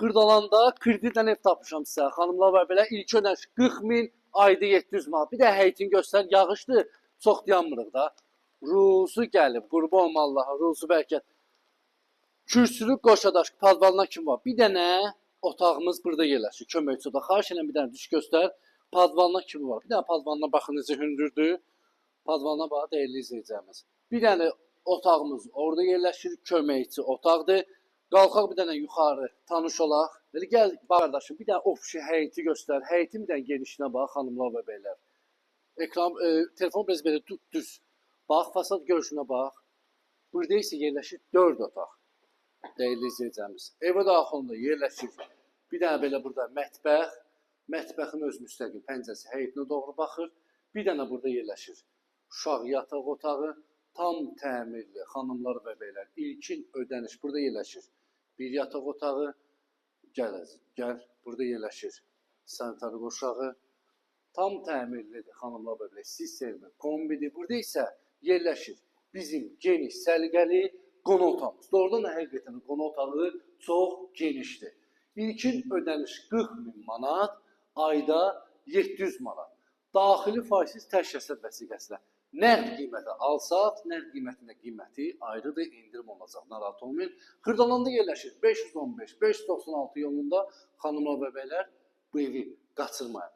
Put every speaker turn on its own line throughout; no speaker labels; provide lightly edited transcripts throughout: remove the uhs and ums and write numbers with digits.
Qırdalanda kreditlə ev tapmışam sizə. Xanımlar və belə ilk ödəniş 40.000, ayda 700 manat. Bir də həyətini göstər, yağışdır, çox dayanmırıq da. Ruzu gəlib, qurban Allaha, ruzu bəlkə. Kürsülü qoşadaş, padvalına kim var? Bir dənə otağımız burada yerləşir, köməkçi otaq. Xahiş edirəm bir dənə düş göstər. Padvalına kim var? Bir dənə padvalına baxın necə hündürdür. Padvalına bax, dəyərli izləyəcəyimiz. Bir dənə otağımız orada yerləşir, köməkçi otaqdır. Qalxaq bir dənə yuxarı, tanış olaq. Dedi, gəl qardaşım, bir dənə ofisi, həyəti göstər. Həyətin bir dənə genişinə bax, xanımlar və beylər. Ekran, telefon biraz belə düz. Bax, fasad görüşünə bax. Burada isə yerləşir 4 otaq. Dəyərli izləyəcəyimiz. Evə daxilində yerləşir. Bir dənə belə burada mətbəx. Mətbəxin öz müstəqil pəncəsi həyətinə doğru baxır. Bir dənə burada yerləşir. Uşaq yataq otağı. Tam təmirli, xanımlar və beylər. İlkin ödəniş burada yerləşir. Bir yataq otağı. Gəl, burada yerləşir. Sanitar qoşağı. Tam təmirlidir, xanımlar və beylər. Sistemi, kombidir. Burada isə yerləşir bizim geniş, səliqəli qonaq otağımız. Doğrudan da həqiqətən qonaq otağı çox genişdir. İlkin ödəniş 40.000 manat, ayda 700 manat. Daxili faizsiz təşkilsat vəsiqəsilə nəqd qiyməti alsaq, nəqd qiymətində qiyməti ayrıdır, indirim olacaq, narahat olmayın. Xırdalanda yerləşir 515-596 yolunda xanımlar və beylər bu evi qaçırmayın.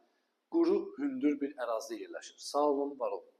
Quru, hündür bir ərazidə yerləşir. Sağ olun, var olun.